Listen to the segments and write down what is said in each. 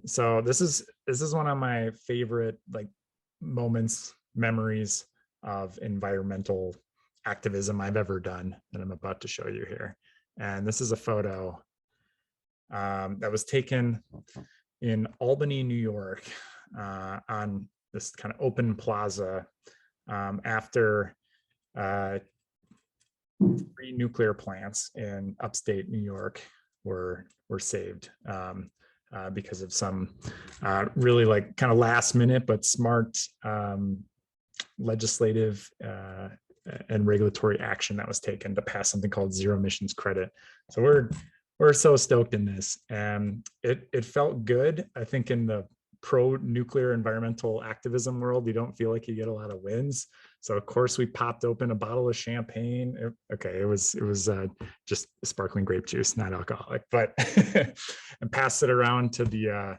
So this is one of my favorite like memories of environmental activism I've ever done that I'm about to show you here. And this is a photo that was taken in Albany, New York, on this kind of open plaza after 3 nuclear plants in upstate New York were saved because of some really like kind of last minute but smart legislative and regulatory action that was taken to pass something called zero emissions credit. So we're so stoked in this, and it felt good. I think in the pro nuclear environmental activism world, you don't feel like you get a lot of wins. So of course we popped open a bottle of champagne. It was just sparkling grape juice, not alcoholic, but and passed it around to the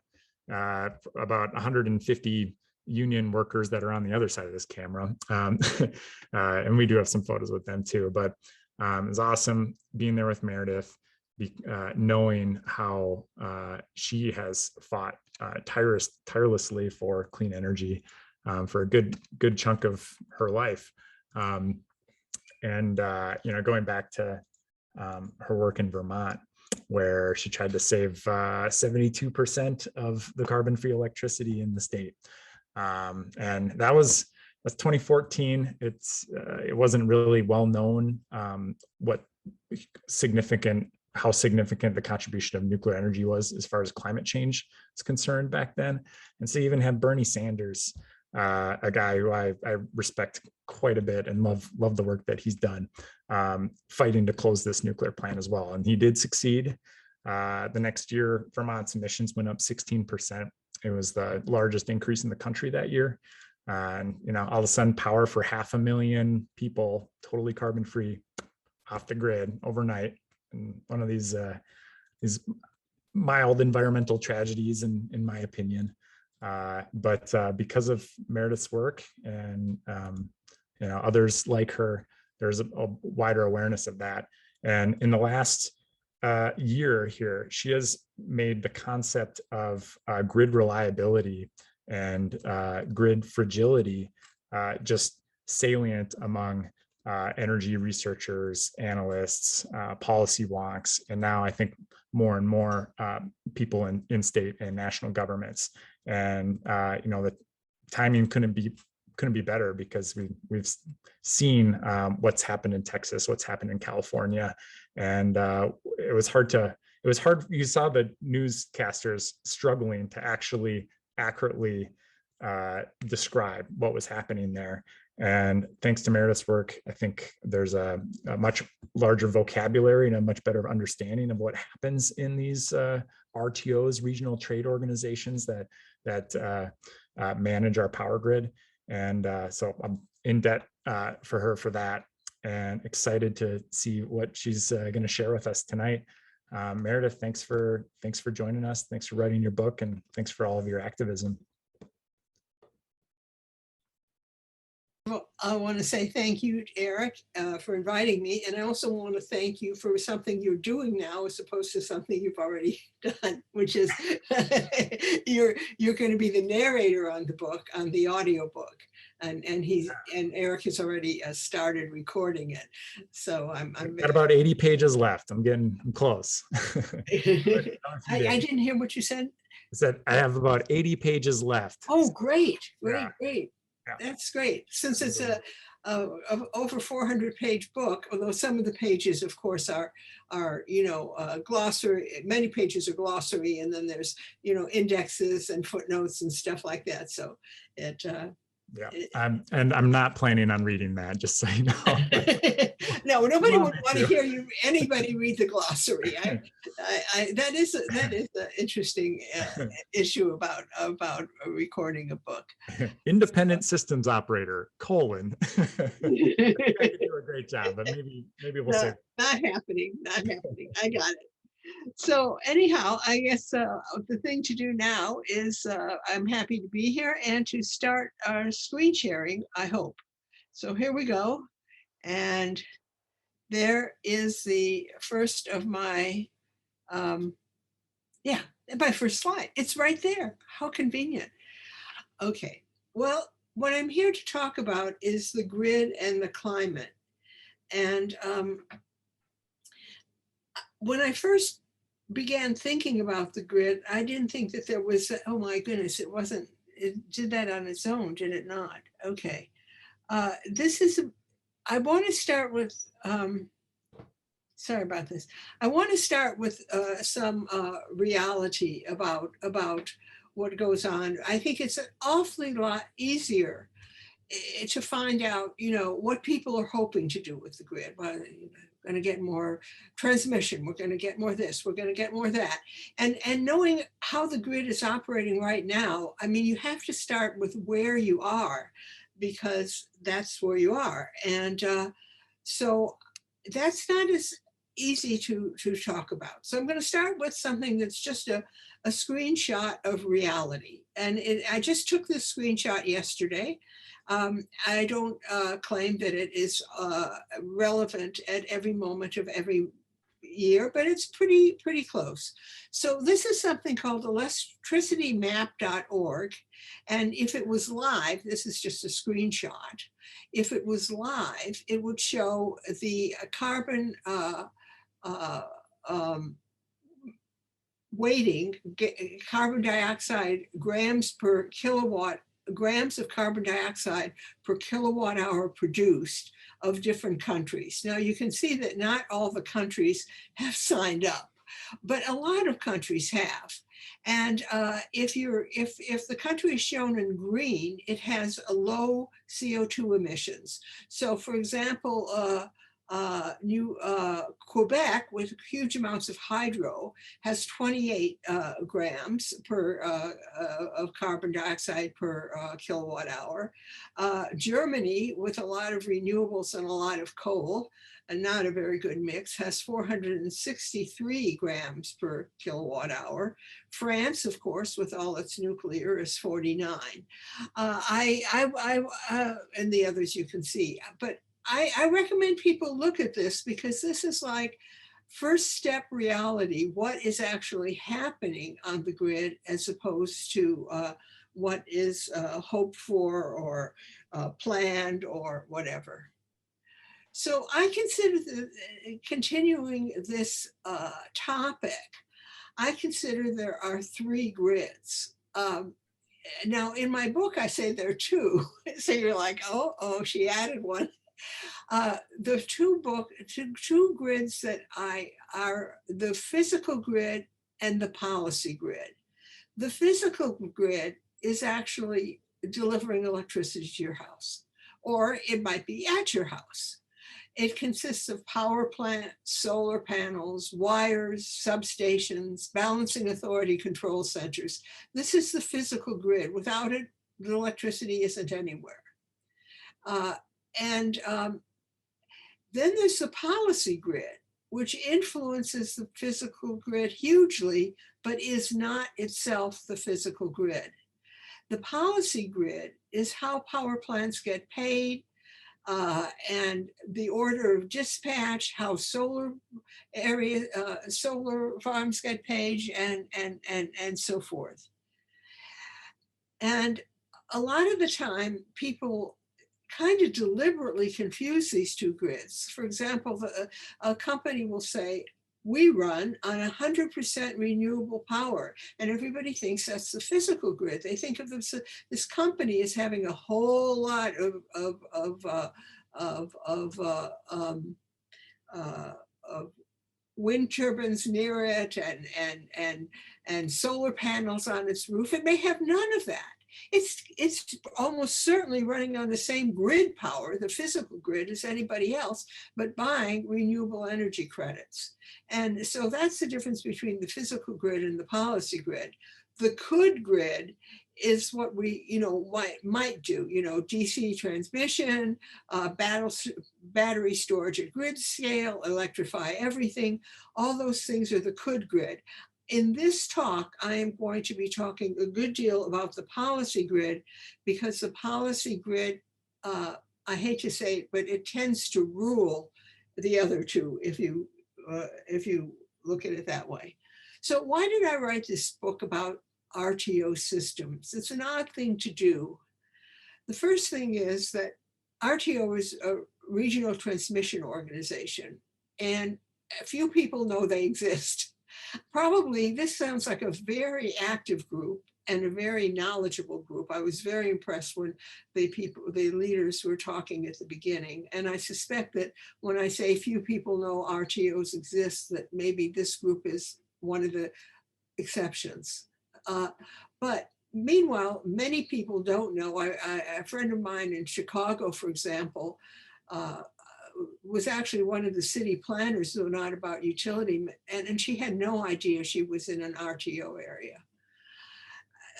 about 150 union workers that are on the other side of this camera. And we do have some photos with them too, but it was awesome being there with Meredith, knowing how she has fought tirelessly for clean energy for a good chunk of her life. And going back to her work in Vermont, where she tried to save 72% of the carbon-free electricity in the state. And that's 2014. It wasn't really well known how significant the contribution of nuclear energy was as far as climate change is concerned back then. And so you even had Bernie Sanders, a guy who I respect quite a bit and love the work that he's done, fighting to close this nuclear plant as well. And he did succeed. The next year, Vermont's emissions went up 16%. It was the largest increase in the country that year. And all of a sudden, power for 500,000 people, totally carbon-free, off the grid overnight. And one of these mild environmental tragedies, in my opinion. But because of Meredith's work and others like her, there's a wider awareness of that. And in the last year here, she has made the concept of grid reliability and grid fragility just salient among energy researchers, analysts, policy wonks, and now I think more and more people in state and national governments. And the timing couldn't be better, because we've seen what's happened in Texas, what's happened in California, and it was hard. You saw the newscasters struggling to actually accurately describe what was happening there. And thanks to Meredith's work, I think there's a much larger vocabulary and a much better understanding of what happens in these RTOs, regional trade organizations that manage our power grid. And so I'm in debt for her for that, and excited to see what she's going to share with us tonight. Meredith, thanks for joining us. Thanks for writing your book, and thanks for all of your activism. Well, I want to say thank you, Eric, for inviting me. And I also want to thank you for something you're doing now as opposed to something you've already done, which is you're going to be the narrator on the book, on the audio book. And Eric has already started recording it. So I'm got about 80 pages left. I'm close. I didn't hear what you said. I said I have about 80 pages left. Oh, great. Yeah. Yeah. That's great. Since it's a over 400-page book, although some of the pages, of course, are glossary. Many pages are glossary, and then there's indexes and footnotes and stuff like that. So it. And I'm not planning on reading that, just so you know. No, nobody would want to hear anybody read the glossary. That is an interesting issue about recording a book. Independent systems operator, : you do a great job, but maybe we'll say not happening. I got it. So anyhow, I guess the thing to do now is I'm happy to be here and to start our screen sharing, I hope. So here we go. And there is the first of my Yeah, my first slide. It's right there. How convenient. Okay. Well, what I'm here to talk about is the grid and the climate. And when I first began thinking about the grid, I didn't think that there was, oh my goodness, it wasn't, it did that on its own, did it not? Okay. This is, I want to start with, sorry about this. I want to start with some reality about what goes on. I think it's an awfully lot easier to find out, what people are hoping to do with the grid. Well, we're going to get more transmission. We're going to get more this. We're going to get more that. And knowing how the grid is operating right now, I mean, you have to start with where you are, because that's where you are. And so that's not as easy to talk about. So I'm going to start with something that's just a screenshot of reality. And I just took this screenshot yesterday. I don't claim that it is relevant at every moment of every year, but it's pretty close. So this is something called electricitymap.org. And if it was live, this is just a screenshot. If it was live, it would show the carbon weighting, carbon dioxide grams of carbon dioxide per kilowatt hour produced of different countries. Now you can see that not all the countries have signed up, but a lot of countries have. And if the country is shown in green, it has a low CO2 emissions. So for example, Quebec, with huge amounts of hydro, has 28 grams of carbon dioxide per kilowatt hour. Germany, with a lot of renewables and a lot of coal, and not a very good mix, has 463 grams per kilowatt hour. France, of course, with all its nuclear, is 49. And the others you can see. But I recommend people look at this, because this is like first step reality, what is actually happening on the grid, as opposed to what is hoped for or planned or whatever. So I consider continuing this topic, I consider there are 3 grids. Now in my book, I say there are 2. So you're like, oh, she added one. The two grids that are the physical grid and the policy grid. The physical grid is actually delivering electricity to your house, or it might be at your house. It consists of power plants, solar panels, wires, substations, balancing authority control centers. This is the physical grid. Without it, the electricity isn't anywhere. And then there's the policy grid, which influences the physical grid hugely, but is not itself the physical grid. The policy grid is how power plants get paid, and the order of dispatch, how solar farms get paid, and so forth. And a lot of the time, people kind of deliberately confuse these 2 grids. For example, a company will say, we run on 100% renewable power, and everybody thinks that's the physical grid. They think of this company as having a whole lot of wind turbines near it and solar panels on its roof. It may have none of that. It's almost certainly running on the same grid power, the physical grid, as anybody else, but buying renewable energy credits. And so that's the difference between the physical grid and the policy grid. The could grid is what we, might do, DC transmission, battery storage at grid scale, electrify everything. All those things are the could grid. In this talk, I am going to be talking a good deal about the policy grid, because the policy grid, I hate to say it, but it tends to rule the other 2 if you look at it that way. So why did I write this book about RTO systems? It's an odd thing to do. The first thing is that RTO is a regional transmission organization, and a few people know they exist. Probably this sounds like a very active group and a very knowledgeable group. I was very impressed when the leaders were talking at the beginning. And I suspect that when I say few people know RTOs exist, that maybe this group is one of the exceptions. But meanwhile, many people don't know. A friend of mine in Chicago, for example, was actually one of the city planners, though not about utility, and she had no idea she was in an RTO area.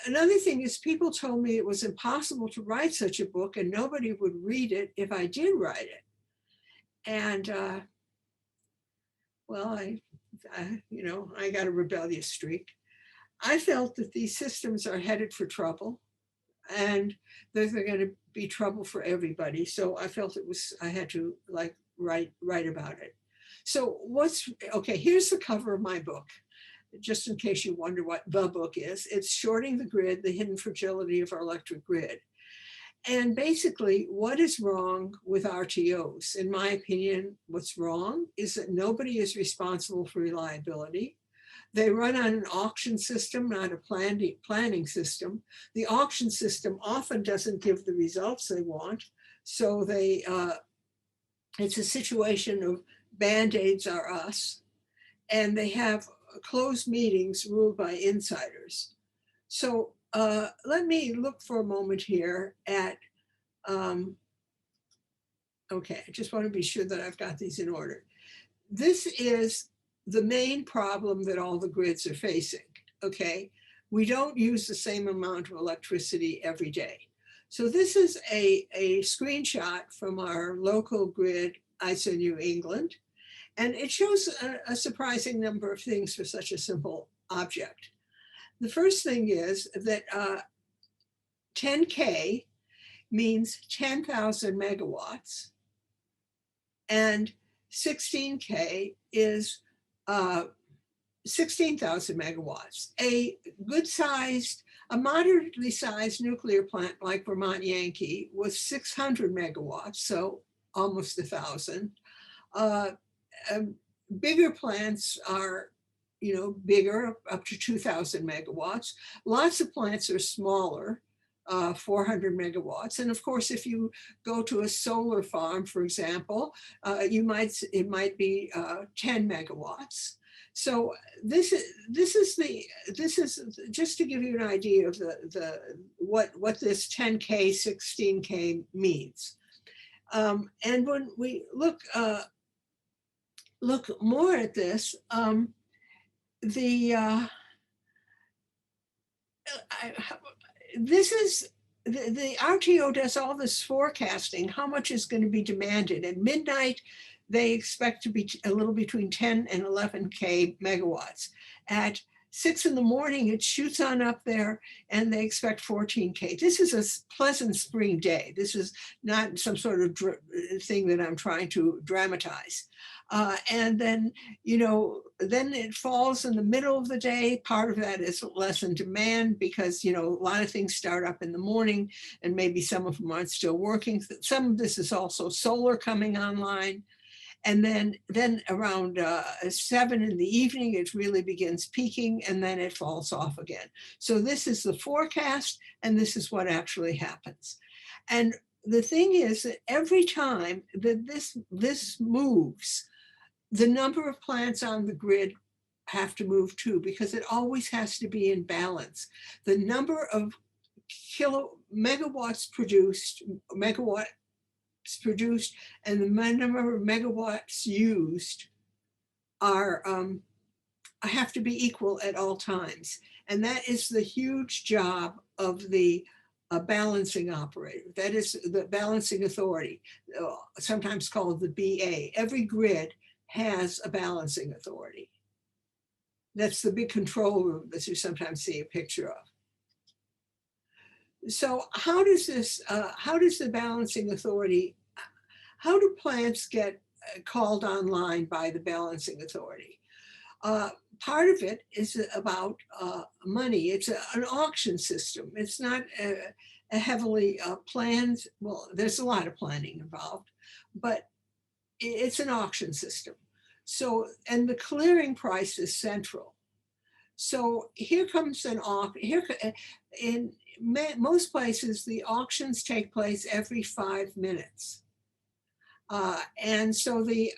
Another thing is people told me it was impossible to write such a book and nobody would read it if I did write it. And well, I got a rebellious streak. I felt that these systems are headed for trouble and they're going to be trouble for everybody. So I felt I had to write about it. So okay, here's the cover of my book, just in case you wonder what the book is. It's Shorting the Grid, The Hidden Fragility of Our Electric Grid. And basically, what is wrong with RTOs? In my opinion, what's wrong is that nobody is responsible for reliability. They run on an auction system, not a planning system. The auction system often doesn't give the results they want. So it's a situation of Band-Aids are us. And they have closed meetings ruled by insiders. So let me look for a moment here at, okay, I just want to be sure that I've got these in order. This is the main problem that all the grids are facing, okay? We don't use the same amount of electricity every day. So this is a screenshot from our local grid, ISO New England, and it shows a surprising number of things for such a simple object. The first thing is that 10K means 10,000 megawatts, and 16K is 16,000 megawatts. A moderately sized nuclear plant like Vermont Yankee was 600 megawatts, so almost 1,000. Bigger plants are, bigger, up to 2,000 megawatts. Lots of plants are smaller, 400 megawatts. And of course, if you go to a solar farm, for example, it might be 10 megawatts. So this is just to give you an idea of what this 10K, 16K means. And when we look more at this, this is the RTO does all this forecasting, how much is going to be demanded. At midnight, they expect to be a little between 10 and 11K megawatts. At 6 in the morning, it shoots on up there and they expect 14K. This is a pleasant spring day. This is not some sort of thing that I'm trying to dramatize. And then, then it falls in the middle of the day. Part of that is less in demand because, a lot of things start up in the morning and maybe some of them aren't still working. Some of this is also solar coming online. And then around 7 in the evening, it really begins peaking and then it falls off again. So this is the forecast and this is what actually happens. And the thing is that every time that this moves, the number of plants on the grid have to move too, because it always has to be in balance. The number of megawatts produced and the number of megawatts used have to be equal at all times. And that is the huge job of the balancing operator. That is the balancing authority, sometimes called the BA. Every grid has a balancing authority. That's the big control room that you sometimes see a picture of. So how does the balancing authority, how do plants get called online by the balancing authority? part of it is about money. It's an auction system. It's not a heavily planned, well, there's a lot of planning involved, but it's an auction system. So, and the clearing price is central. So here comes an auction. In most places, the auctions take place every 5 minutes. And so the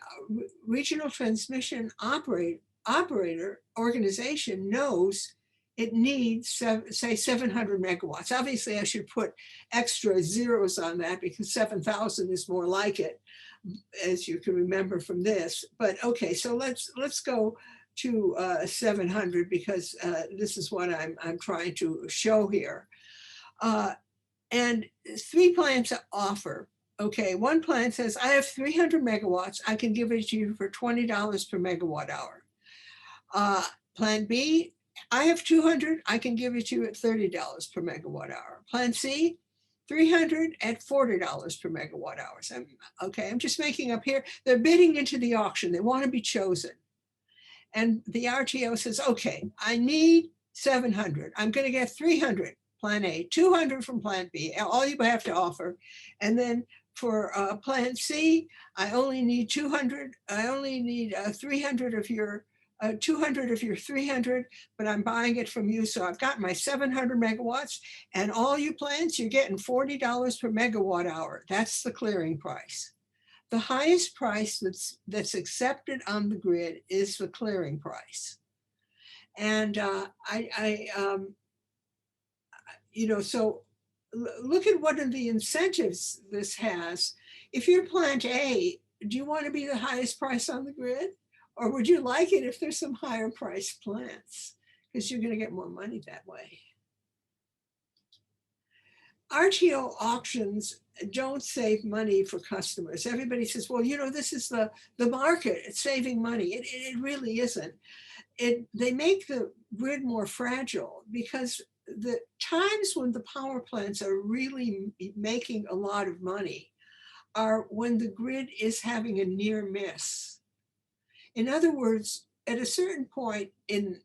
regional transmission operator organization knows it needs, say, 700 megawatts. Obviously, I should put extra zeros on that because 7,000 is more like it, as you can remember from this. But okay, so let's go to 700 because this is what I'm trying to show here. And 3 plants offer. Okay, one plant says, I have 300 megawatts. I can give it to you for $20 per megawatt hour. Plan B, I have 200. I can give it to you at $30 per megawatt hour. Plan C, 300 at $40 per megawatt hour. I'm just making up here. They're bidding into the auction. They want to be chosen. And the RTO says, okay, I need 700. I'm going to get 300, plan A, 200 from plan B, all you have to offer. And then for plan C, I only need 200. I only need 300 of your 200 of your 300, but I'm buying it from you. So I've got my 700 megawatts, and all you plants, you're getting $40 per megawatt hour. That's the clearing price. The highest price that's accepted on the grid is the clearing price. And so look at what are the incentives this has. If you're plant A, do you want to be the highest price on the grid? Or would you like it if there's some higher priced plants? Because you're going to get more money that way. RTO auctions don't save money for customers. Everybody says, well, this is the market. It's saving money. It really isn't. They make the grid more fragile because the times when the power plants are really making a lot of money are when the grid is having a near miss. In other words, at a certain point in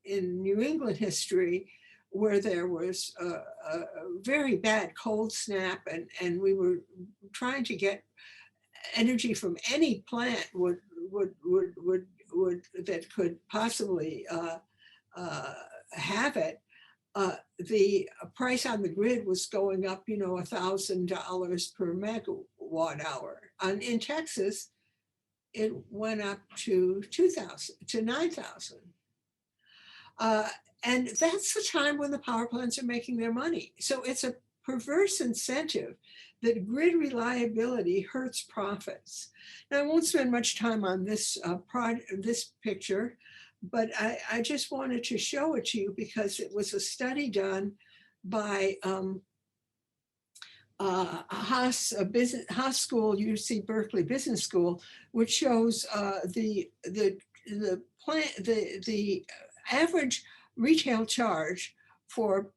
New England history, where there was a very bad cold snap and we were trying to get energy from any plant that could possibly have it, the price on the grid was going up, $1,000 per megawatt hour. In Texas, it went up to 2,000 to 9,000. And that's the time when the power plants are making their money. So it's a perverse incentive that grid reliability hurts profits. Now, I won't spend much time on this this picture, but I just wanted to show it to you because it was a study done by Haas School, UC Berkeley Business School, which shows the average retail charge for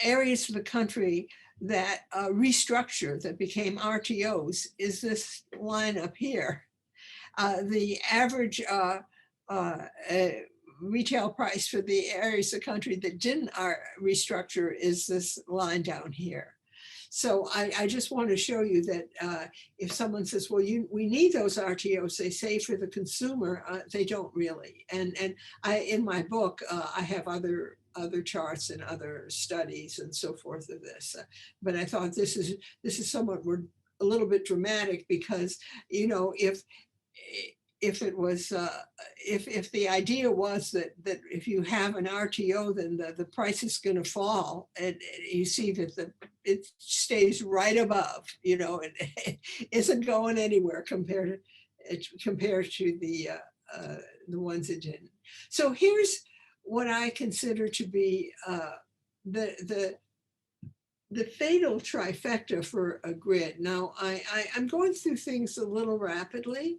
areas of the country that restructure, that became RTOs, is this line up here. The average retail price for the areas of the country that didn't restructure is this line down here. So I just want to show you that if someone says, well, we need those RTOs, they say for the consumer, they don't really. And in my book, I have other charts and other studies and so forth of this. But I thought this is somewhat a little bit dramatic because, if it was, if the idea was that if you have an RTO, then the price is going to fall, and you see that it stays right above, it isn't going anywhere compared to the ones that didn't. So here's what I consider to be the fatal trifecta for a grid. Now, I'm going through things a little rapidly,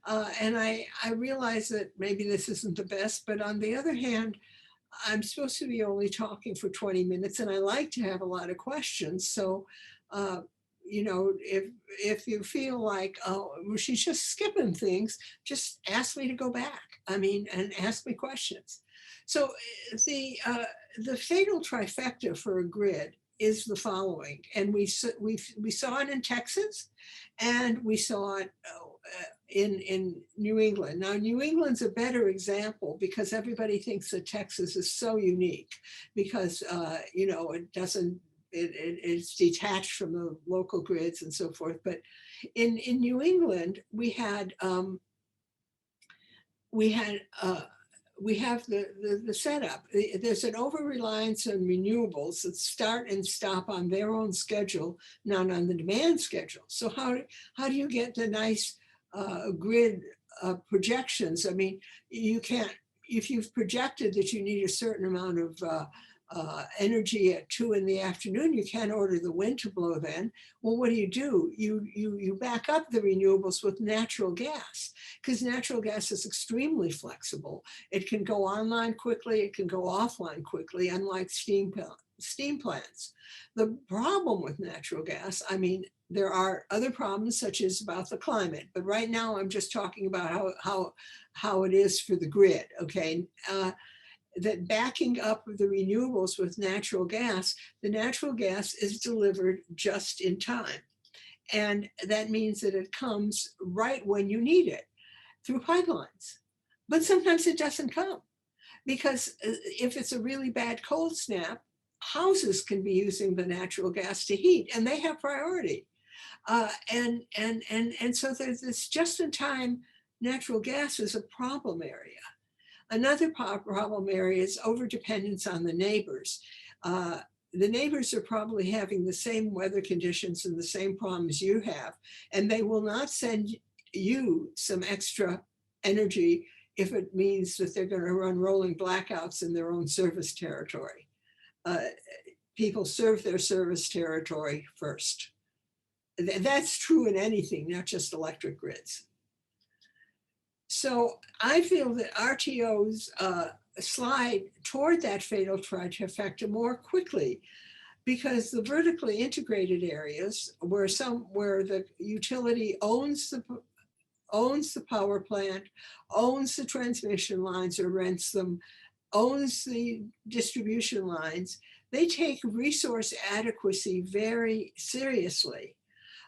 and I realize that maybe this isn't the best, but on the other hand, I'm supposed to be only talking for 20 minutes, and I like to have a lot of questions. So, you know, if you feel like, oh, well, she's just skipping things, just ask me to go back. I mean, and ask me questions. So the fatal trifecta for a grid is the following, and we saw it in Texas, and we saw it in New England. Now, New England's a better example because everybody thinks that Texas is so unique because you know, it doesn't. It's detached from the local grids and so forth. But in New England, we had we have the setup. There's an over reliance on renewables that start and stop on their own schedule, not on the demand schedule. So how do you get the nice grid projections? I mean, you can't, if you've projected that you need a certain amount of energy at 2 in the afternoon, you can't order the wind to blow then. Well, what do? You back up the renewables with natural gas, because natural gas is extremely flexible. It can go online quickly, it can go offline quickly, unlike steam plants. The problem with natural gas, I mean, there are other problems such as about the climate, but right now I'm just talking about how it is for the grid, okay? That backing up the renewables with natural gas, the natural gas is delivered just in time. And that means that it comes right when you need it through pipelines. But sometimes it doesn't come because if it's a really bad cold snap, houses can be using the natural gas to heat and they have priority. And so there's this just in time natural gas is a problem area. Another problem area is overdependence on the neighbors. The neighbors are probably having the same weather conditions and the same problems you have, and they will not send you some extra energy if it means that they're going to run rolling blackouts in their own service territory. People serve their service territory first. That's true in anything, not just electric grids. So I feel that RTOs slide toward that fatal trifecta more quickly because the vertically integrated areas where the utility owns the power plant, owns the transmission lines or rents them, owns the distribution lines, they take resource adequacy very seriously.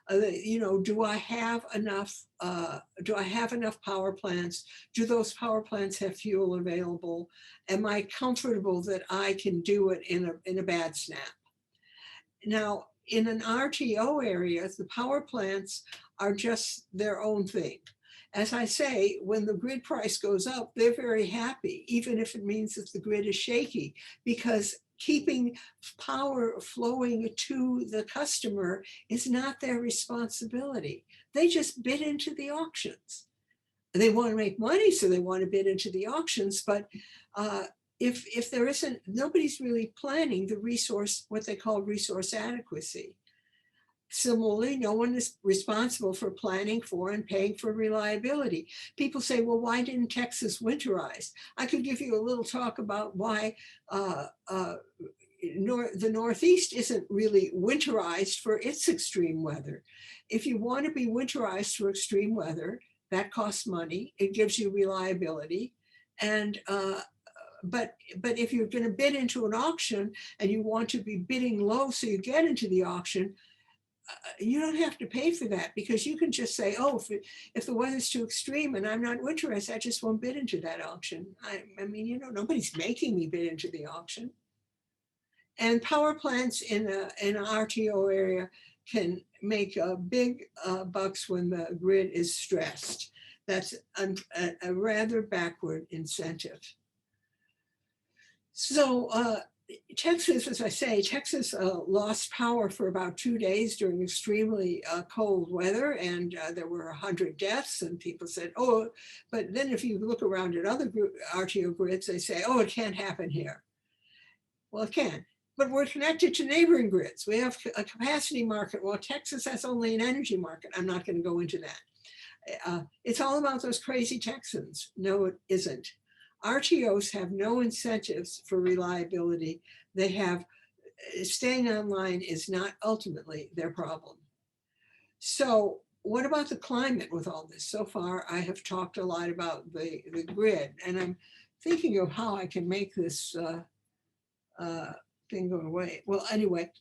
You know, do I have enough power plants? Do those power plants have fuel available? Am I comfortable that I can do it in a bad snap? Now, in an RTO area, the power plants are just their own thing. As I say, when the grid price goes up, they're very happy, even if it means that the grid is shaky, because keeping power flowing to the customer is not their responsibility. They just bid into the auctions. They want to make money, so they want to bid into the auctions, but if there isn't, nobody's really planning the resource, what they call resource adequacy. Similarly, no one is responsible for planning for and paying for reliability. People say, well, why didn't Texas winterize? I could give you a little talk about why the Northeast isn't really winterized for its extreme weather. If you want to be winterized for extreme weather, that costs money. It gives you reliability. And but if you're going to bid into an auction and you want to be bidding low so you get into the auction, you don't have to pay for that because you can just say, oh, if the weather's too extreme and I'm not winterized, I just won't bid into that auction. I mean, you know, nobody's making me bid into the auction. And power plants in an RTO area can make big bucks when the grid is stressed. That's a rather backward incentive. So Texas, as I say, Texas lost power for about 2 days during extremely cold weather, and there were 100 deaths, and people said, oh, but then if you look around at other RTO grids, they say, oh, it can't happen here. Well, it can, but we're connected to neighboring grids. We have a capacity market. Well, Texas has only an energy market. I'm not going to go into that. It's all about those crazy Texans. No, it isn't. RTOs have no incentives for reliability. They have, staying online is not ultimately their problem. So what about the climate with all this? So far, I have talked a lot about the grid, and I'm thinking of how I can make this uh, thing go away. Well, anyway,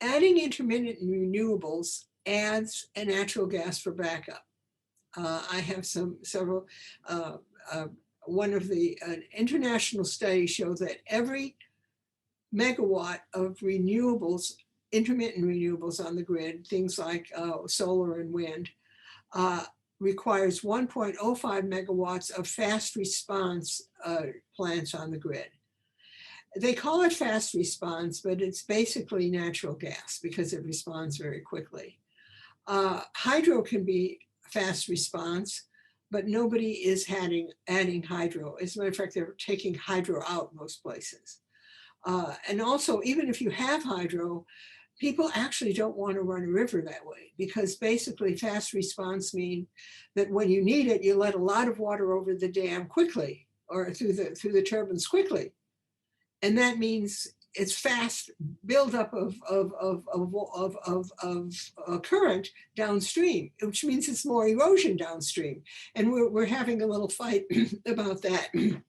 adding intermittent renewables adds a natural gas for backup. I have several, uh, uh, one of the international studies show that every megawatt of renewables, intermittent renewables on the grid, things like solar and wind, uh, requires 1.05 megawatts of fast response plants on the grid. They call it fast response, but it's basically natural gas because it responds very quickly. Hydro can be fast response, but nobody is adding hydro. As a matter of fact, they're taking hydro out most places. And also, even if you have hydro, people actually don't want to run a river that way because basically fast response means that when you need it, you let a lot of water over the dam quickly or through the turbines quickly. And that means it's fast buildup of current downstream, which means it's more erosion downstream. And we're having a little fight about that in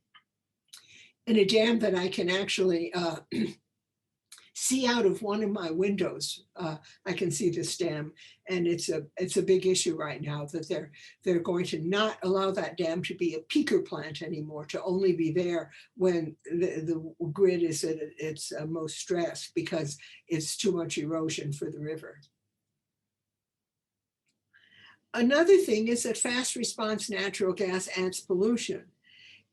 a dam that I can actually see out of one of my windows. I can see this dam, and it's a big issue right now that they're going to not allow that dam to be a peaker plant anymore, to only be there when the grid is at its most stressed because it's too much erosion for the river. Another thing is that fast response natural gas adds pollution.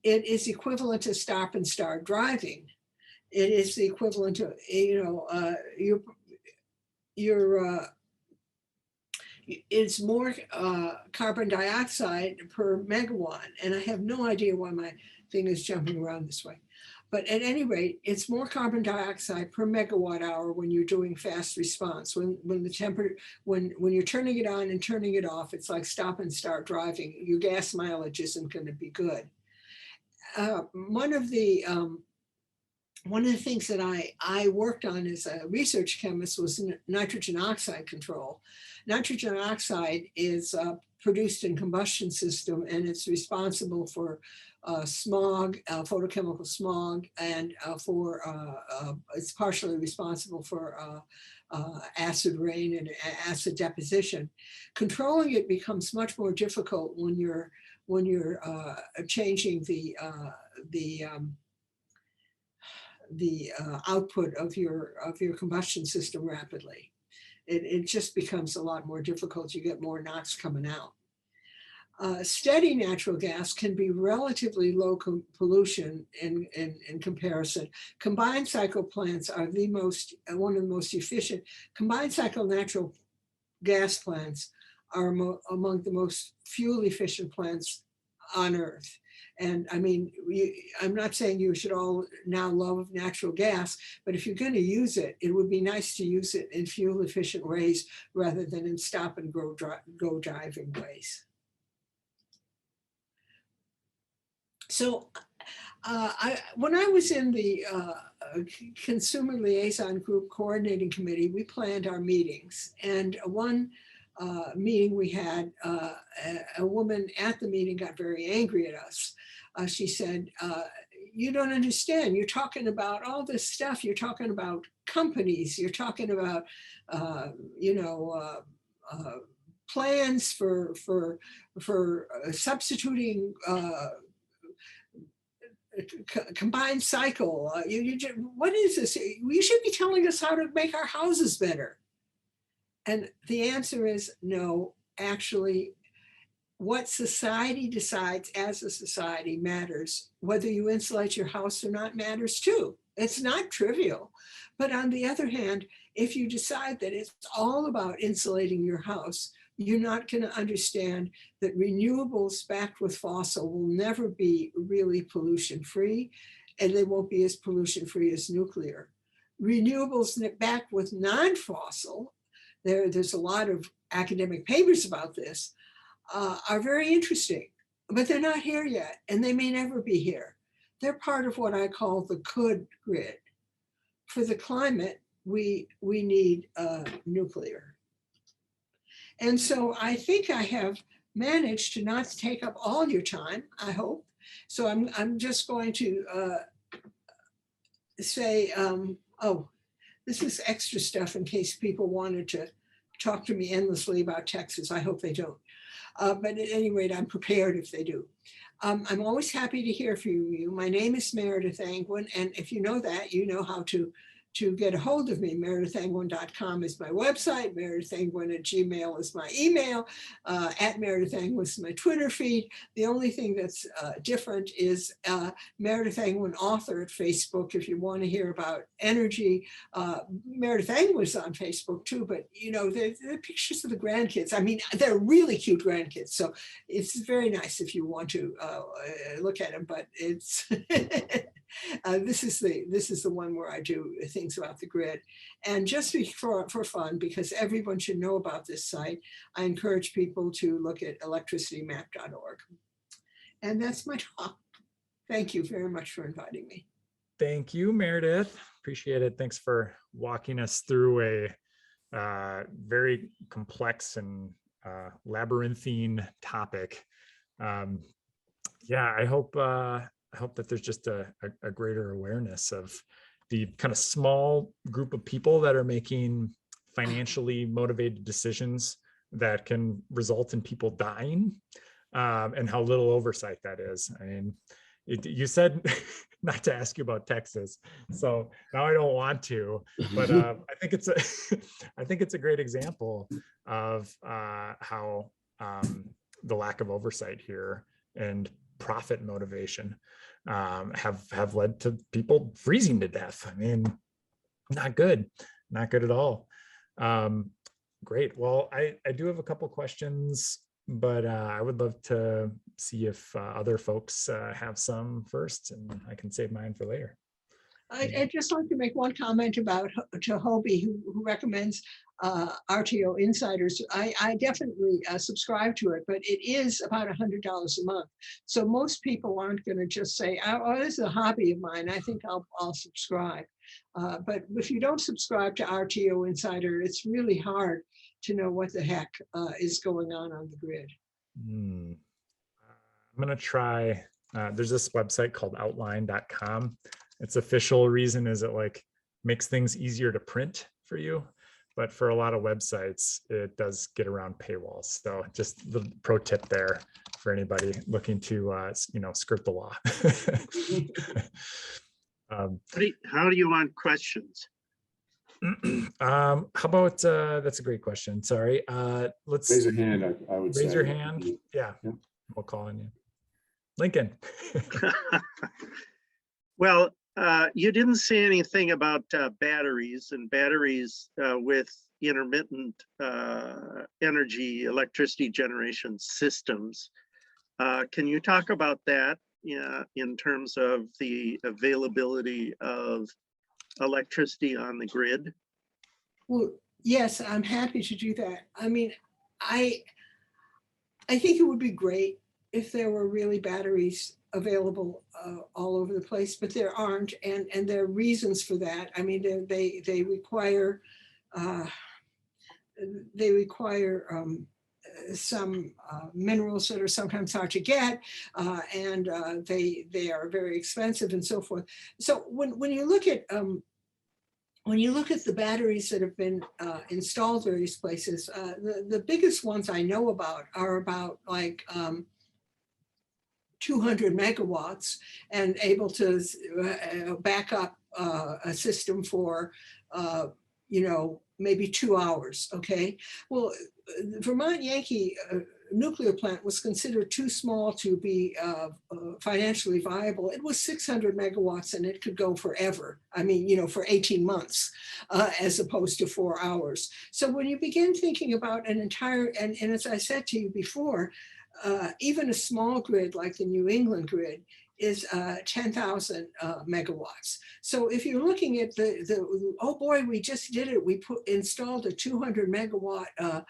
It is equivalent to stop and start driving. It is the equivalent to, it's more carbon dioxide per megawatt. And I have no idea why my thing is jumping around this way. But at any rate, it's more carbon dioxide per megawatt hour when you're doing fast response. When the temperature, when you're turning it on and turning it off, it's like stop and start driving. Your gas mileage isn't going to be good. One of the things that I worked on as a research chemist was nitrogen oxide control. Nitrogen oxide is produced in combustion system, and it's responsible for smog, photochemical smog, and it's partially responsible for acid rain and acid deposition. Controlling it becomes much more difficult when you're changing the output of your combustion system rapidly. It just becomes a lot more difficult. You get more NOx coming out. Steady natural gas can be relatively low pollution in comparison. Combined cycle plants are one of the most efficient. Combined cycle natural gas plants are among the most fuel efficient plants on Earth. And I mean, I'm not saying you should all now love natural gas, but if you're going to use it, it would be nice to use it in fuel efficient ways rather than in stop and go driving ways. So when I was in the Consumer Liaison Group Coordinating Committee, we planned our meetings. And one meeting we had, a woman at the meeting got very angry at us. She said, you don't understand. You're talking about all this stuff. You're talking about companies. You're talking about, plans for substituting combined cycle. What is this? You should be telling us how to make our houses better. And the answer is no, actually, what society decides as a society matters. Whether you insulate your house or not matters too. It's not trivial. But on the other hand, if you decide that it's all about insulating your house, you're not going to understand that renewables backed with fossil will never be really pollution free, and they won't be as pollution free as nuclear. Renewables backed with non-fossil, there's a lot of academic papers about this, are very interesting, but they're not here yet, and they may never be here. They're part of what I call the could grid. For the climate, we need nuclear. And so I think I have managed to not take up all your time, I hope. So I'm just going to say, oh, this is extra stuff in case people wanted to talk to me endlessly about Texas. I hope they don't. But at any rate, I'm prepared if they do. I'm always happy to hear from you. My name is Meredith Angwin, and if you know that, you know how to get a hold of me. meredithangwin.com is my website. meredithangwin@gmail is my email. At Meredith Angwin is my Twitter feed. The only thing that's different is Meredith Angwin author at Facebook. If you want to hear about energy, Meredith Angwin is on Facebook too, but you know, they're pictures of the grandkids. I mean, they're really cute grandkids. So it's very nice if you want to look at them, but it's this is the one where I do things about the grid. And just for fun, because everyone should know about this site, I encourage people to look at electricitymap.org. And that's my talk. Thank you very much for inviting me. Thank you, Meredith. Appreciate it. Thanks for walking us through a very complex and labyrinthine topic. Yeah, I hope that there's just a greater awareness of the kind of small group of people that are making financially motivated decisions that can result in people dying, and how little oversight that is. I mean, you said not to ask you about Texas, so now I don't want to, but I think it's a great example of how the lack of oversight here and profit motivation have led to people freezing to death. I mean, not good at all. Great. Well, I do have a couple questions, but I would love to see if other folks have some first, and I can save mine for later. I'd just like to make one comment about to Hobie, who recommends RTO Insiders. I definitely subscribe to it, but it is about $100 a month. So most people aren't going to just say, oh, this is a hobby of mine, I think I'll subscribe. But if you don't subscribe to RTO Insider, it's really hard to know what the heck is going on the grid. I'm going to try, there's this website called outline.com. Its official reason is it like makes things easier to print for you. But for a lot of websites, it does get around paywalls. So just the pro tip there for anybody looking to, skirt the law. How do you want questions? How about, that's a great question. Sorry. Let's raise your hand. I would raise say. your hand. Yeah. We'll call on you. Lincoln. Well, you didn't say anything about batteries with intermittent energy, electricity generation systems. Can you talk about that in terms of the availability of electricity on the grid? Well, yes, I'm happy to do that. I mean, I think it would be great if there were really batteries available all over the place, but there aren't, and there are reasons for that. I mean, they require some minerals that are sometimes hard to get, and they are very expensive and so forth. So when you look at the batteries that have been installed various places, the biggest ones I know about are about like 200 megawatts and able to back up a system for, maybe 2 hours, okay? Well, the Vermont Yankee nuclear plant was considered too small to be financially viable. It was 600 megawatts and it could go forever. I mean, for 18 months as opposed to 4 hours. So when you begin thinking about an entire, and as I said to you before, even a small grid like the New England grid is 10,000 megawatts. So if you're looking at oh boy, we just did it. We installed a 200 megawatt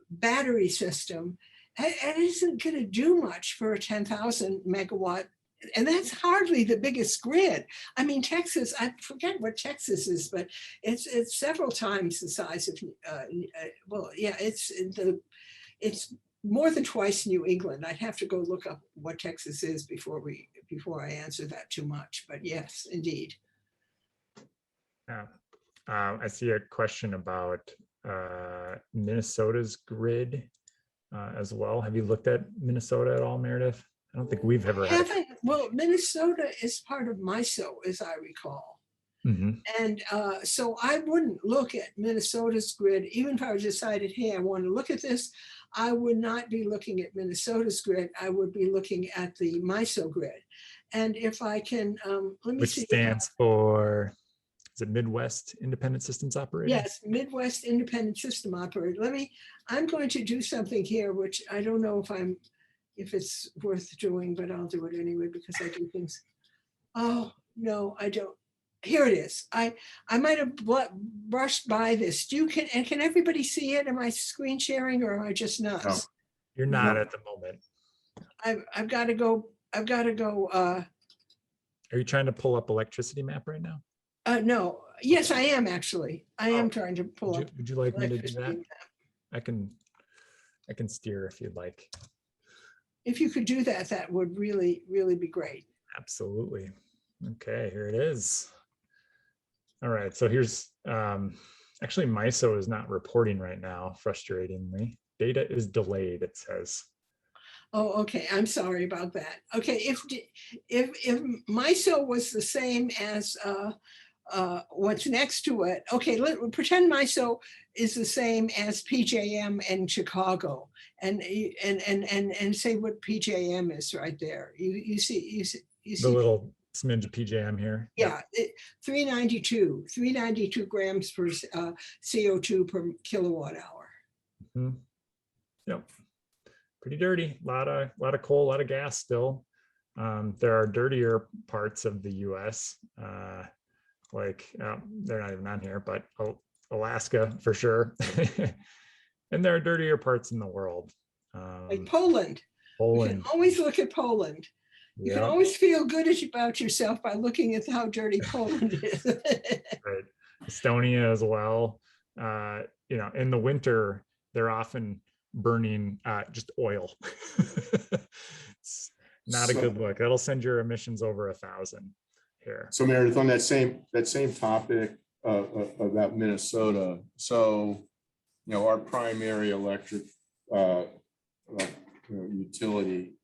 battery system. It isn't going to do much for a 10,000 megawatt and that's hardly the biggest grid. I mean, Texas, I forget what Texas is, but it's several times the size of, well, yeah, it's more than twice New England. I'd have to go look up what Texas is before I answer that too much, but yes, indeed. Yeah. I see a question about Minnesota's grid as well. Have you looked at Minnesota at all, Meredith? I don't think we've ever had. Well, Minnesota is part of MISO, as I recall. Mhm. And so I wouldn't look at Minnesota's grid, even if I decided, hey, I want to look at this, I would not be looking at Minnesota's grid. I would be looking at the MISO grid. And if I can, let me Which see. stands for, is it Midwest Independent Systems Operator? Yes, Midwest Independent System Operator. I'm going to do something here, which I don't know if it's worth doing, but I'll do it anyway because I do things. Oh, no, I don't. Here it is. I might have brushed by this. Can everybody see it? Am I screen sharing or am I just nuts? No. You're not No. at the moment. I've got to go. Are you trying to pull up electricity map right now? No. Yes, I am actually. I am trying to pull up. Would you like me to do that? electricity map. I can steer if you'd like. If you could do that, that would really, really be great. Absolutely. Okay, here it is. All right, so here's, actually MISO is not reporting right now, frustratingly. Data is delayed, it says. Oh, okay. I'm sorry about that. Okay, if MISO was the same as what's next to it, okay, pretend MISO is the same as PJM in Chicago, and say what PJM is right there. You see The little smidge of PJM here. Yeah, 392 grams per CO2 per kilowatt hour. Mhm. Yep. Pretty dirty. A lot of coal, a lot of gas still. There are dirtier parts of the US, like they're not even on here, but Alaska for sure. And there are dirtier parts in the world. Like Poland. You can always look at Poland. You can always feel good about yourself by looking at how dirty Poland is. Right. Estonia as well. In the winter, they're often burning just oil. It's not a good look. That'll send your emissions over 1,000 here. So Meredith, on that same topic about Minnesota, so our primary electric utility,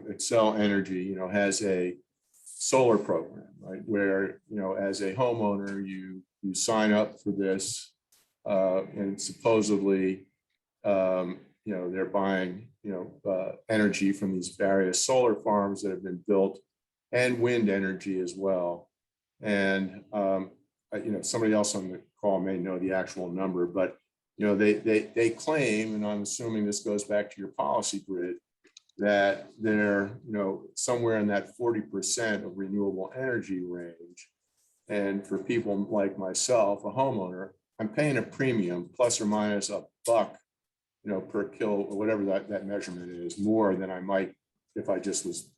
Excel Energy, has a solar program, right? Where as a homeowner, you sign up for this, and supposedly, they're buying energy from these various solar farms that have been built, and wind energy as well. And somebody else on the call may know the actual number, but they claim, and I'm assuming this goes back to your policy grid, that they're somewhere in that 40% of renewable energy range. And for people like myself, a homeowner, I'm paying a premium plus or minus $1, per kill, or whatever that measurement is, more than I might if I just was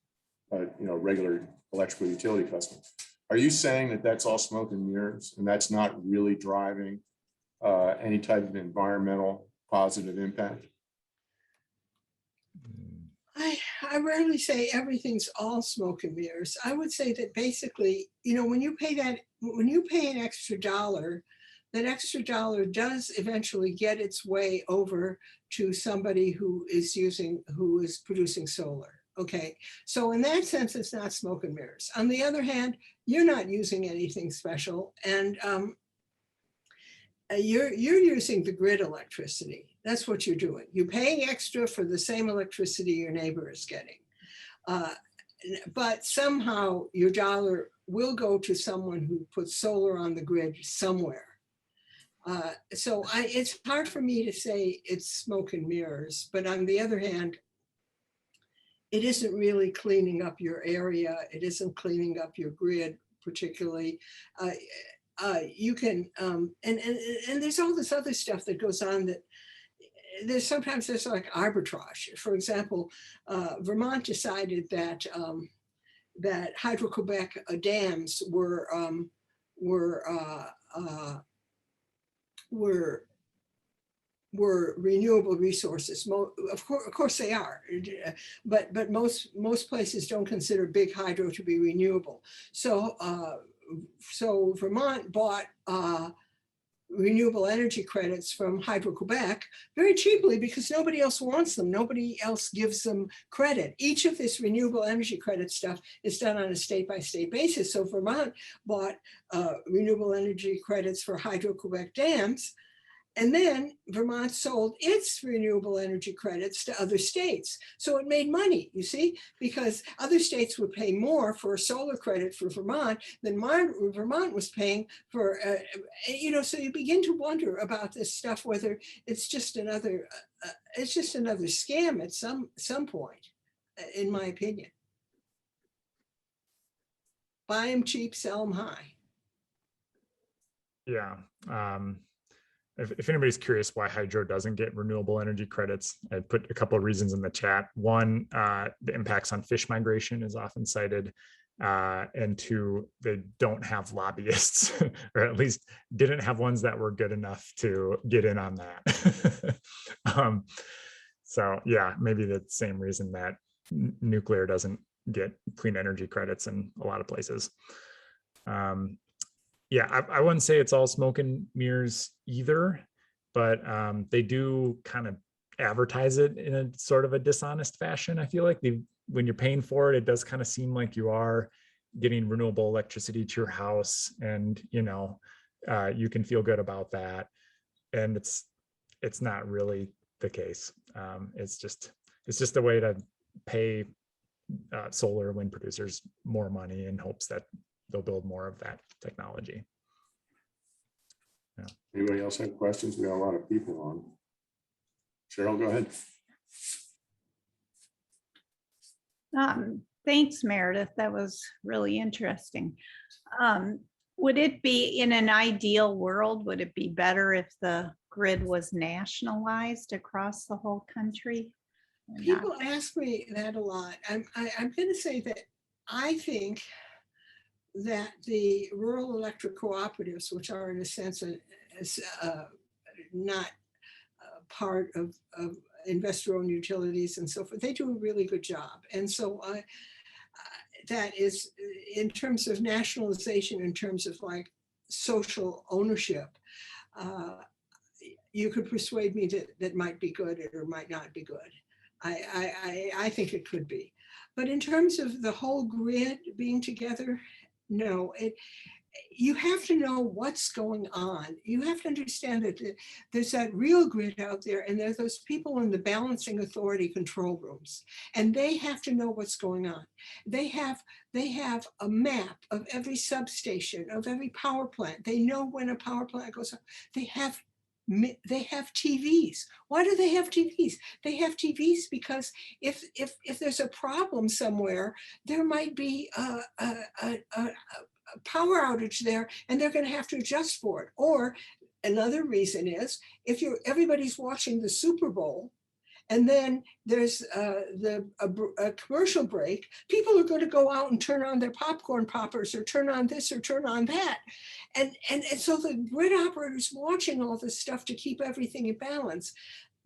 a regular electrical utility customer. Are you saying that that's all smoke and mirrors and that's not really driving any type of environmental positive impact? I rarely say everything's all smoke and mirrors. I would say that basically, when you pay an extra dollar, that extra dollar does eventually get its way over to somebody who is producing solar. Okay, so in that sense, it's not smoke and mirrors. On the other hand, you're not using anything special, and you're using the grid electricity. That's what you're doing. You're paying extra for the same electricity your neighbor is getting. But somehow your dollar will go to someone who puts solar on the grid somewhere. So it's hard for me to say it's smoke and mirrors, but on the other hand, it isn't really cleaning up your area. It isn't cleaning up your grid particularly. You can, and there's all this other stuff that goes on that there's like arbitrage. For example, Vermont decided that that Hydro-Quebec dams were renewable resources. Of course they are, but most places don't consider big hydro to be renewable. So so Vermont bought renewable energy credits from Hydro-Quebec very cheaply because nobody else wants them. Nobody else gives them credit. Each of this renewable energy credit stuff is done on a state-by-state basis. So Vermont bought renewable energy credits for Hydro-Quebec dams, and then Vermont sold its renewable energy credits to other states. So it made money, you see, because other states would pay more for a solar credit for Vermont than Vermont was paying for, so you begin to wonder about this stuff, whether it's just another scam at some point, in my opinion. Buy them cheap, sell them high. Yeah. If anybody's curious why hydro doesn't get renewable energy credits, I put a couple of reasons in the chat. One, the impacts on fish migration is often cited. And two, they don't have lobbyists, or at least didn't have ones that were good enough to get in on that. So yeah, maybe the same reason that nuclear doesn't get clean energy credits in a lot of places. Yeah, I wouldn't say it's all smoke and mirrors either, but they do kind of advertise it in a sort of a dishonest fashion. I feel like when you're paying for it, it does kind of seem like you are getting renewable electricity to your house, and you can feel good about that. And it's not really the case. It's just a way to pay solar wind producers more money in hopes that they'll build more of that technology. Yeah. Anybody else have questions? We got a lot of people on. Cheryl, go ahead. Thanks, Meredith. That was really interesting. Would it be, in an ideal world, would it be better if the grid was nationalized across the whole country? People ask me that a lot. I'm going to say that I think that the rural electric cooperatives, which are in a sense not part of investor-owned utilities and so forth, they do a really good job. And so that is, in terms of nationalization, in terms of like social ownership, you could persuade me that might be good or might not be good. I think it could be. But in terms of the whole grid being together, no, you have to know what's going on. You have to understand that there's that real grid out there, and there's those people in the balancing authority control rooms, and they have to know what's going on. They have a map of every substation, of every power plant. They know when a power plant goes up. They have TVs. Why do they have TVs? They have TVs because if there's a problem somewhere, there might be a power outage there, and they're going to have to adjust for it. Or another reason is if everybody's watching the Super Bowl, and then there's a commercial break, people are going to go out and turn on their popcorn poppers or turn on this or turn on that. And so the grid operator's watching all this stuff to keep everything in balance.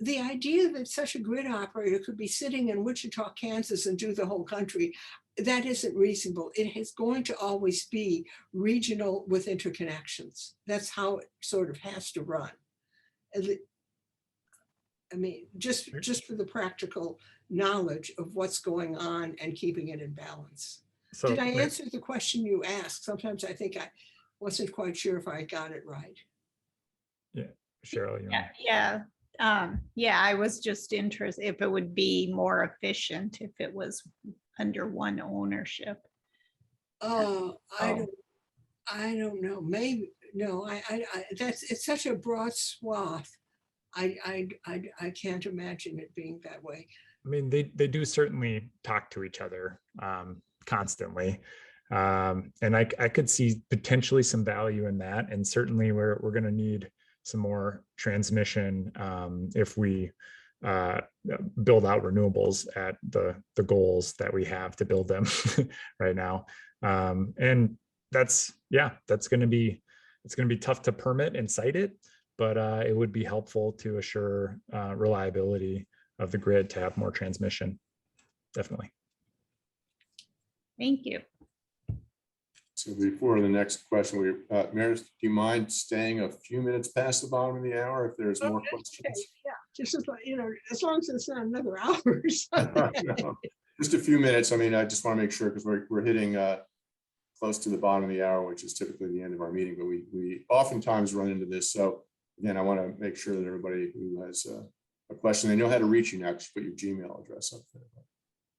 The idea that such a grid operator could be sitting in Wichita, Kansas and do the whole country, that isn't reasonable. It is going to always be regional with interconnections. That's how it sort of has to run. I mean, just for the practical knowledge of what's going on and keeping it in balance. So, did I answer the question you asked? Sometimes I think I wasn't quite sure if I got it right. Yeah, Cheryl. Yeah, I was just interested if it would be more efficient if it was under one ownership. Oh, I don't know. Maybe no. It's such a broad swath. I can't imagine it being that way. I mean, they do certainly talk to each other constantly. And I could see potentially some value in that. And certainly we're going to need some more transmission if we build out renewables at the goals that we have to build them right now. And that's going to be, it's going to be tough to permit and cite it, but it would be helpful to assure reliability of the grid to have more transmission. Definitely. Thank you. So before the next question, Meredith, do you mind staying a few minutes past the bottom of the hour if there's more questions? Okay, yeah, just as, as long as it's not another hour or something. No, just a few minutes. I mean, I just want to make sure because we're hitting close to the bottom of the hour, which is typically the end of our meeting, but we oftentimes run into this. So again, I want to make sure that everybody who has a question, they know how to reach you now. Just put your Gmail address up there.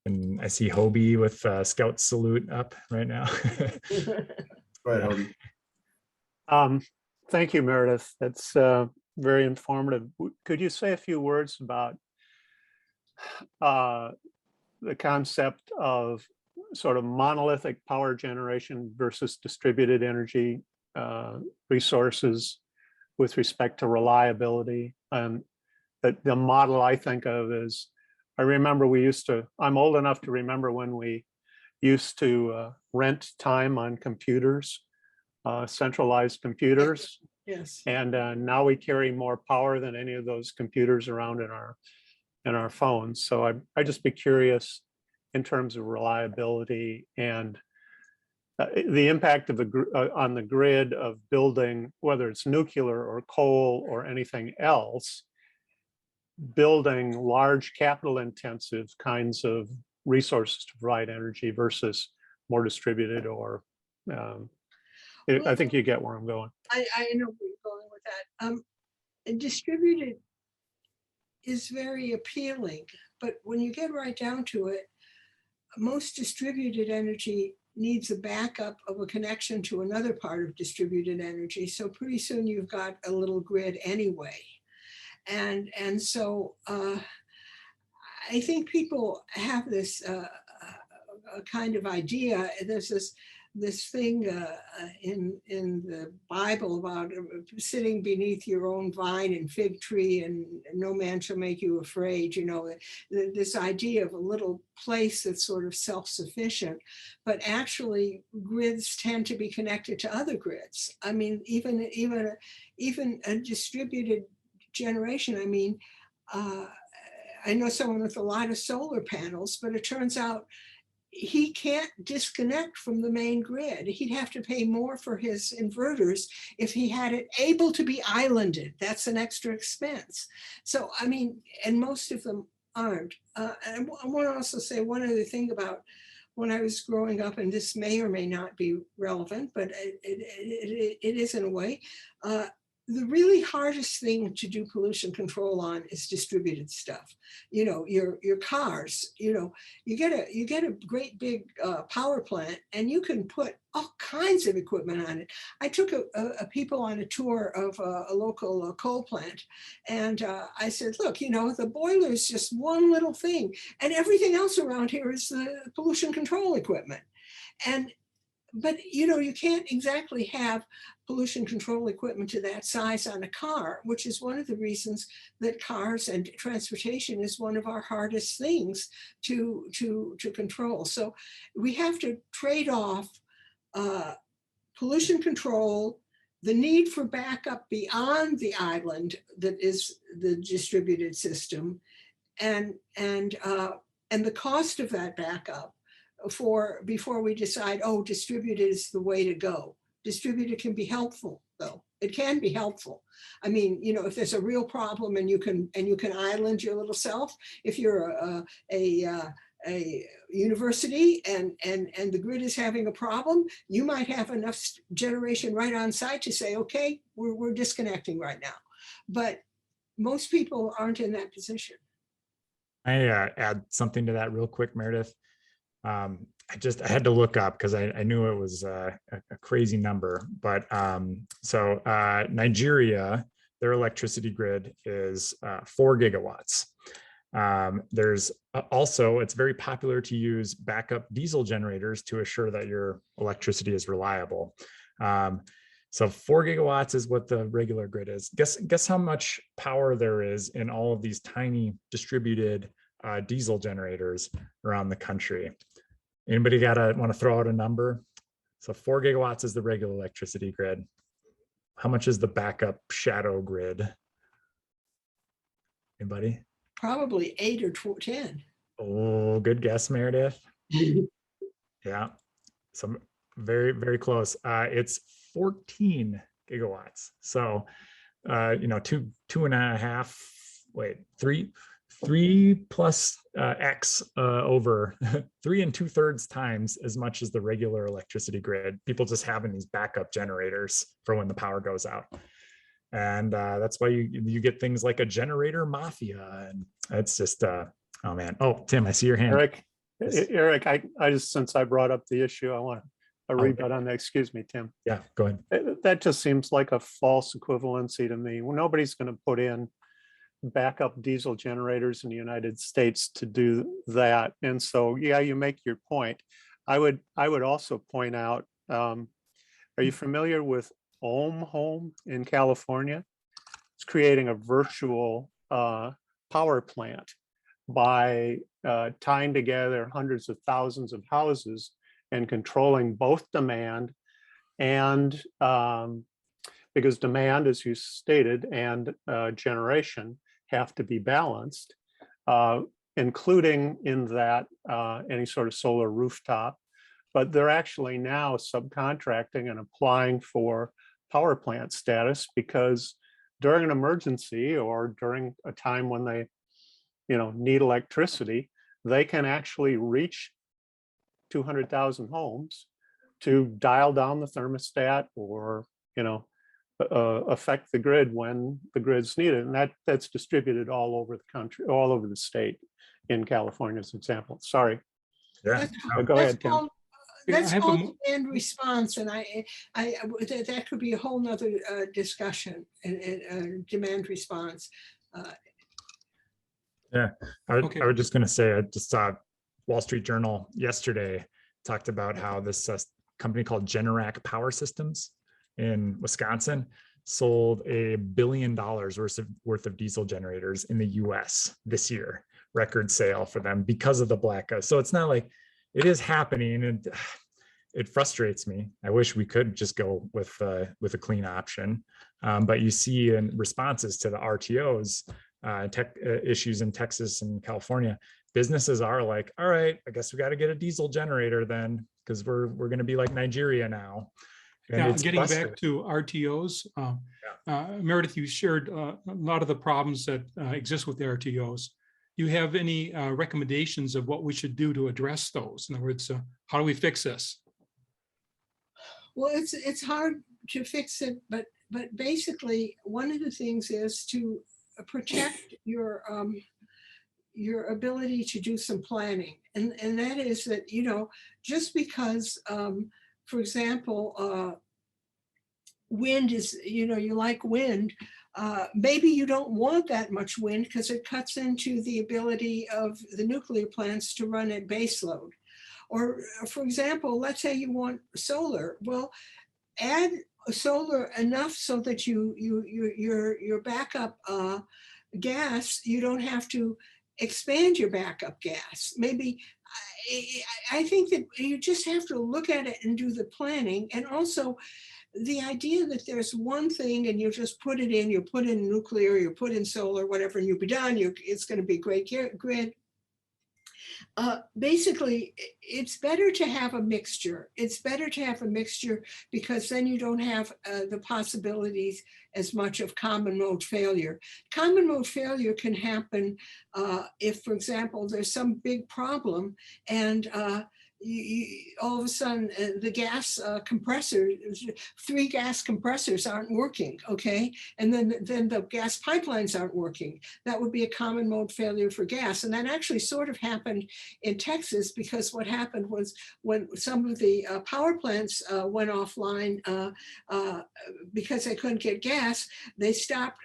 And I see Hobie with Scout salute up right now. Go ahead, Hobie. Thank you, Meredith. That's very informative. Could you say a few words about the concept of sort of monolithic power generation versus distributed energy resources with respect to reliability? The model I think of is, I remember I'm old enough to remember when we used to rent time on computers, centralized computers. Yes. And now we carry more power than any of those computers around in our phones. So I'd just be curious in terms of reliability and the impact of on the grid of building, whether it's nuclear or coal or anything else, building large capital intensive kinds of resources to provide energy versus more distributed or I think you get where I'm going. I know where you're going with that. And distributed is very appealing, but when you get right down to it, most distributed energy needs a backup of a connection to another part of distributed energy. So pretty soon you've got a little grid anyway. And so I think people have this kind of idea. There's this thing in the Bible about sitting beneath your own vine and fig tree, and no man shall make you afraid. You know, this idea of a little place that's sort of self-sufficient, but actually grids tend to be connected to other grids. I mean, even a distributed generation. I mean, I know someone with a lot of solar panels, but it turns out he can't disconnect from the main grid. He'd have to pay more for his inverters if he had it able to be islanded. That's an extra expense. So, I mean, and most of them aren't. And I want to also say one other thing about when I was growing up, and this may or may not be relevant, but it is in a way. The really hardest thing to do pollution control on is distributed stuff. You know, your cars, you know, you get a great big power plant and you can put all kinds of equipment on it. I took a people on a tour of a local coal plant, and I said, look, you know, the boiler is just one little thing, and everything else around here is the pollution control equipment. But you know, you can't exactly have pollution control equipment to that size on a car, which is one of the reasons that cars and transportation is one of our hardest things to control. So we have to trade off pollution control, the need for backup beyond the island that is the distributed system, and the cost of that backup before we decide, oh, distributed is the way to go. Distributed can be helpful, though. It can be helpful. I mean, you know, if there's a real problem and you can island your little self, if you're a university and the grid is having a problem, you might have enough generation right on site to say, okay, we're disconnecting right now. But most people aren't in that position. I add something to that real quick, Meredith. I had to look up because I knew it was a crazy number, but so Nigeria, their electricity grid is 4 gigawatts. There's also, it's very popular to use backup diesel generators to assure that your electricity is reliable. So 4 gigawatts is what the regular grid is. Guess how much power there is in all of these tiny distributed diesel generators around the country. Anybody want to throw out a number? So 4 gigawatts is the regular electricity grid. How much is the backup shadow grid? Anybody? Probably 8 or 10. Oh, good guess, Meredith. Yeah, so very, very close. It's 14 gigawatts. So, two and a half, three plus X over 3 2/3 times as much as the regular electricity grid. People just having these backup generators for when the power goes out. And that's why you get things like a generator mafia. And it's just, oh man. Oh, Tim, I see your hand. Eric, I just, since I brought up the issue, I want to rebut on that. Excuse me, Tim. Yeah, go ahead. That just seems like a false equivalency to me. Well, nobody's going to put in backup diesel generators in the United States to do that. And so, yeah, you make your point. I would also point out, are you familiar with Home in California? It's creating a virtual power plant by tying together hundreds of thousands of houses and controlling both demand and because demand, as you stated, and generation have to be balanced, including in that any sort of solar rooftop. But they're actually now subcontracting and applying for power plant status because during an emergency or during a time when they need electricity, they can actually reach 200,000 homes to dial down the thermostat or affect the grid when the grid's needed. And that's distributed all over the country, all over the state, in California's example. Sorry. Yeah. Go ahead, Tim. That's called demand response, and that could be a whole nother discussion. Demand response. Yeah, I was just going to say, I just saw Wall Street Journal yesterday talked about how this company called Generac Power Systems in Wisconsin sold $1 billion worth of diesel generators in the U.S. this year, record sale for them because of the blackout. So it's not like it is happening, and it frustrates me. I wish we could just go with a clean option, but you see in responses to the RTOs, tech issues in Texas and California, businesses are like, all right, I guess we got to get a diesel generator then, because we're going to be like Nigeria now. And yeah, getting back to RTOs, Meredith, you shared a lot of the problems that exist with the RTOs. Do you have any recommendations of what we should do to address those? In other words, how do we fix this? Well, it's hard to fix it, but basically one of the things is to protect your ability to do some planning, and that is that just because for example wind is you like wind, maybe you don't want that much wind because it cuts into the ability of the nuclear plants to run at base load. Or for example, let's say you want solar. Well, add solar enough so that your backup gas, you don't have to expand your backup gas. Maybe I think that you just have to look at it and do the planning. And also the idea that there's one thing and you just put it in, you put in nuclear, you put in solar, whatever, and you'll be done. It's going to be a great grid. Basically, it's better to have a mixture. It's better to have a mixture because then you don't have the possibilities as much of common mode failure. Common mode failure can happen if, for example, there's some big problem and all of a sudden the gas compressor, 3 gas compressors aren't working, okay? And then the gas pipelines aren't working. That would be a common mode failure for gas. And that actually sort of happened in Texas because what happened was when some of the power plants went offline because they couldn't get gas, they stopped,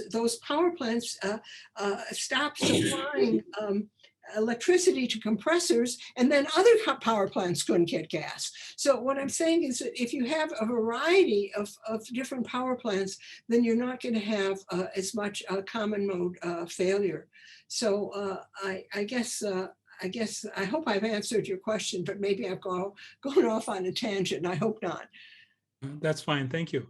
those power plants stopped supplying electricity to compressors, and then other power plants couldn't get gas. So what I'm saying is that if you have a variety of different power plants, then you're not going to have as much common mode failure. So I guess I hope I've answered your question, but maybe I've gone off on a tangent. I hope not. That's fine. Thank you.